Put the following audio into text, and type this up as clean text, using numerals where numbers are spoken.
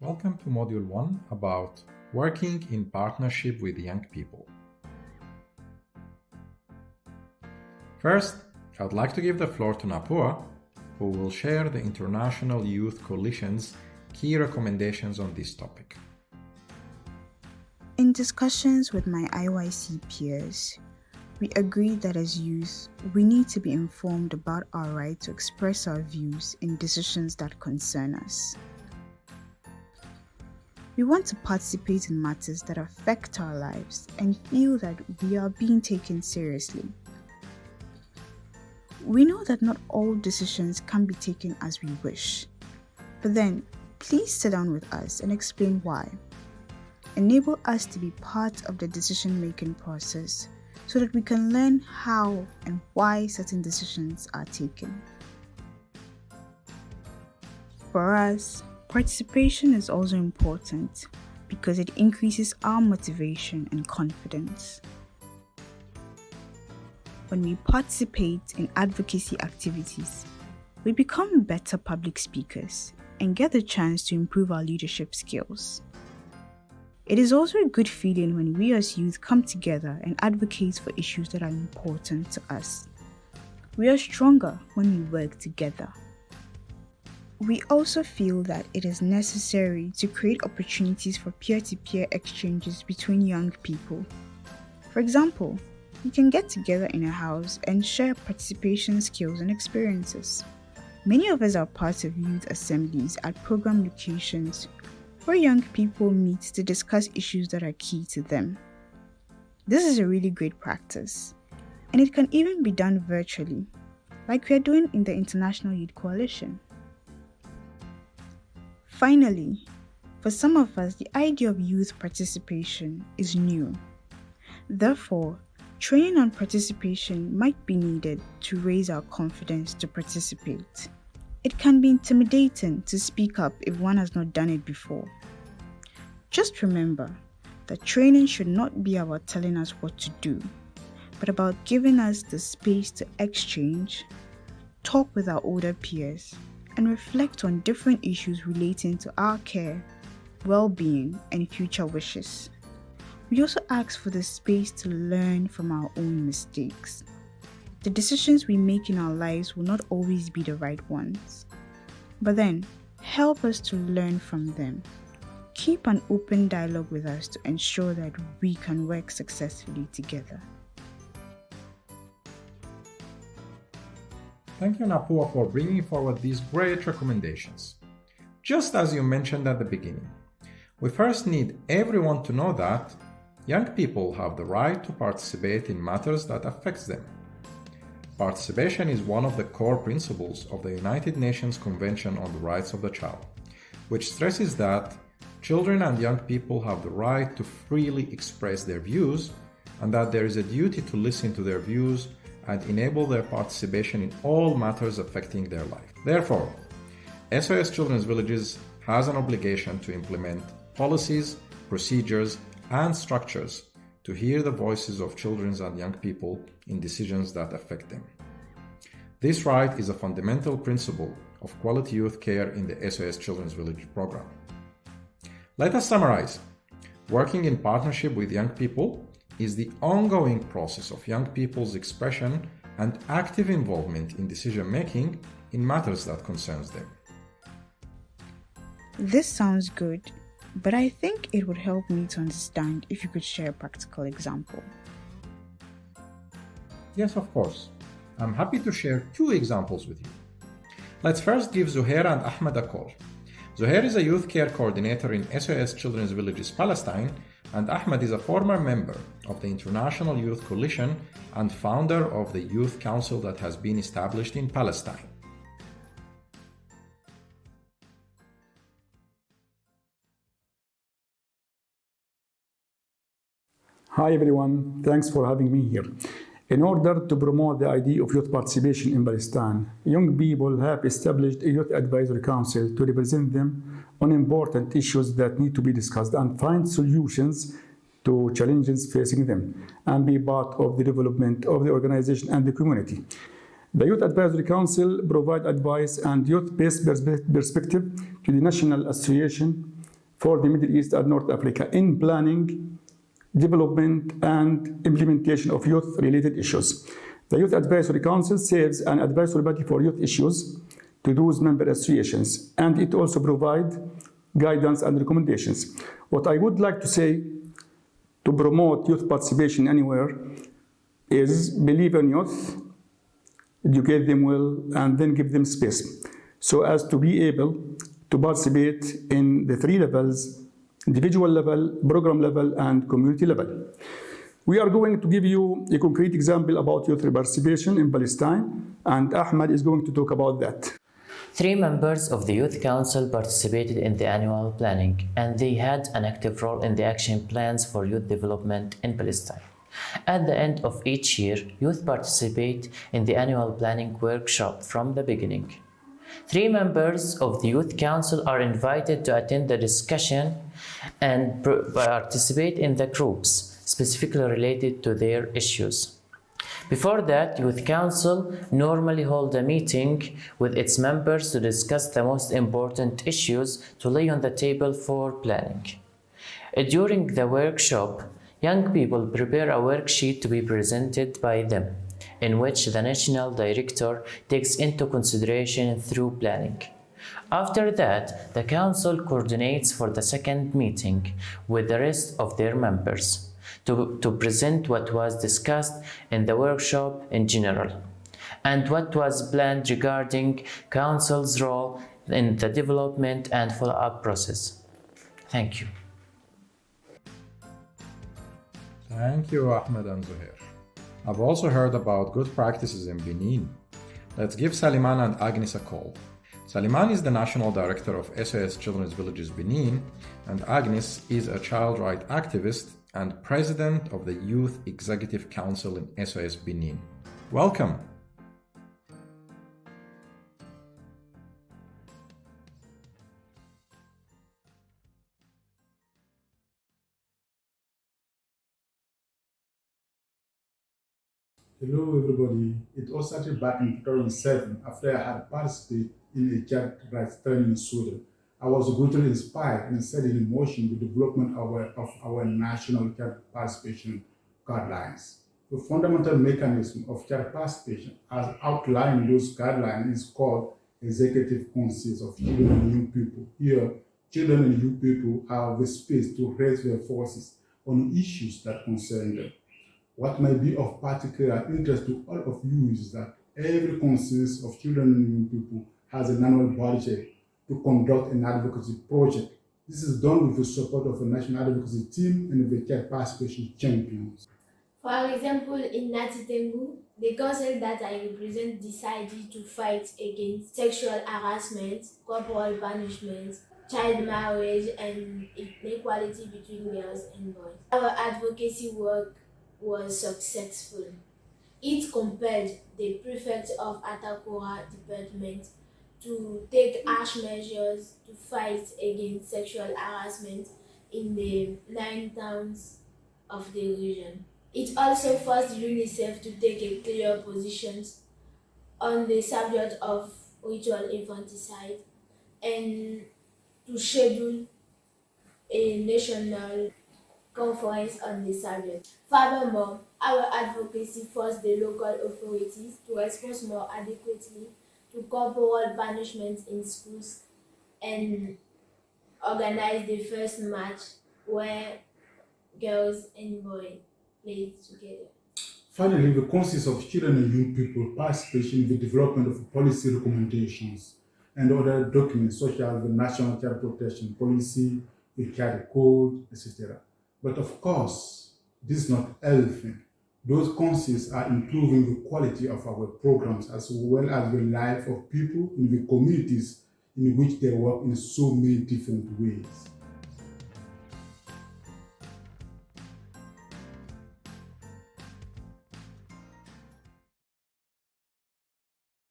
Welcome to Module 1 about working in partnership with young people. First, I'd like to give the floor to Napua, who will share the International Youth Coalition's key recommendations on this topic. In discussions with my IYC peers, we agreed that as youth, we need to be informed about our right to express our views in decisions that concern us. We want to participate in matters that affect our lives and feel that we are being taken seriously. We know that not all decisions can be taken as we wish, but then please sit down with us and explain why. Enable us to be part of the decision-making process so that we can learn how and why certain decisions are taken. For us, participation is also important because it increases our motivation and confidence. When we participate in advocacy activities, we become better public speakers and get the chance to improve our leadership skills. It is also a good feeling when we as youth come together and advocate for issues that are important to us. We are stronger when we work together. We also feel that it is necessary to create opportunities for peer-to-peer exchanges between young people. For example, we can get together in a house and share participation skills and experiences. Many of us are part of youth assemblies at program locations where young people meet to discuss issues that are key to them. This is a really great practice, and it can even be done virtually, like we are doing in the International Youth Coalition. Finally, for some of us, the idea of youth participation is new. Therefore, training on participation might be needed to raise our confidence to participate. It can be intimidating to speak up if one has not done it before. Just remember that training should not be about telling us what to do, but about giving us the space to exchange, talk with our older peers, and reflect on different issues relating to our care, well-being, and future wishes. We also ask for the space to learn from our own mistakes. The decisions we make in our lives will not always be the right ones, but then help us to learn from them. Keep an open dialogue with us to ensure that we can work successfully together. Thank you, Napua, for bringing forward these great recommendations. Just as you mentioned at the beginning, we first need everyone to know that young people have the right to participate in matters that affect them. Participation is one of the core principles of the United Nations Convention on the Rights of the Child, which stresses that children and young people have the right to freely express their views and that there is a duty to listen to their views and enable their participation in all matters affecting their life. Therefore, SOS Children's Villages has an obligation to implement policies, procedures, and structures to hear the voices of children and young people in decisions that affect them. This right is a fundamental principle of quality youth care in the SOS Children's Village program. Let us summarize. Working in partnership with young people is the ongoing process of young people's expression and active involvement in decision-making in matters that concerns them. This sounds good, but I think it would help me to understand if you could share a practical example. Yes, of course. I'm happy to share 2 examples with you. Let's first give Zuhair and Ahmed a call. Zuhair is a youth care coordinator in SOS Children's Villages Palestine, and Ahmed is a former member of the International Youth Coalition and founder of the Youth Council that has been established in Palestine. Hi everyone, thanks for having me here. In order to promote the idea of youth participation in Palestine, young people have established a youth advisory council to represent them on important issues that need to be discussed and find solutions to challenges facing them and be part of the development of the organization and the community. The Youth Advisory Council provides advice and youth-based perspective to the National Association for the Middle East and North Africa in planning, development, and implementation of youth-related issues. The Youth Advisory Council serves an advisory body for youth issues to those member associations, and it also provides guidance and recommendations. What I would like to say to promote youth participation anywhere is believe in youth, educate them well, and then give them space so as to be able to participate in the three levels: individual level, program level, and community level. We are going to give you a concrete example about youth participation in Palestine, and Ahmed is going to talk about that. 3 members of the Youth Council participated in the annual planning, and they had an active role in the action plans for youth development in Palestine. At the end of each year, youth participate in the annual planning workshop from the beginning. 3 members of the Youth Council are invited to attend the discussion and participate in the groups specifically related to their issues. Before that, Youth Council normally hold a meeting with its members to discuss the most important issues to lay on the table for planning. During the workshop, young people prepare a worksheet to be presented by them, in which the national director takes into consideration through planning. After that, the council coordinates for the second meeting with the rest of their members to present what was discussed in the workshop in general, and what was planned regarding council's role in the development and follow-up process. Thank you. Thank you, Ahmed and Zuhair. I've also heard about good practices in Benin. Let's give Saliman and Agnes a call. Saliman is the National Director of SOS Children's Villages Benin, and Agnes is a child rights activist and President of the Youth Executive Council in SOS Benin. Welcome! Hello everybody, it all started back in 2007 after I had participated in a child rights training in Sweden. I was greatly inspired and set in motion the development of our national child participation guidelines. The fundamental mechanism of child participation as outlined in those guidelines is called executive conscience of children and young people. Here, children and young people have the space to raise their voices on issues that concern them. What might be of particular interest to all of you is that every conscience of children and young people has an annual budget to conduct an advocacy project. This is done with the support of a national advocacy team and the child participation champions. For example, in Natitengu, the council that I represent decided to fight against sexual harassment, corporal punishment, child marriage, and inequality between girls and boys. Our advocacy work was successful. It compelled the prefect of Atakura department to take harsh measures to fight against sexual harassment in the 9 towns of the region. It also forced UNICEF to take a clear position on the subject of ritual infanticide and to schedule a national conference on the subject. Furthermore, our advocacy forced the local authorities to respond more adequately to corporal punishments in schools and organize the first match where girls and boys played together. Finally, the conscience of children and young people participation in the development of policy recommendations and other documents such as the National Child Protection Policy, the Child Code, etc. But of course, this is not everything. Those concepts are improving the quality of our programs as well as the life of people in the communities in which they work in so many different ways.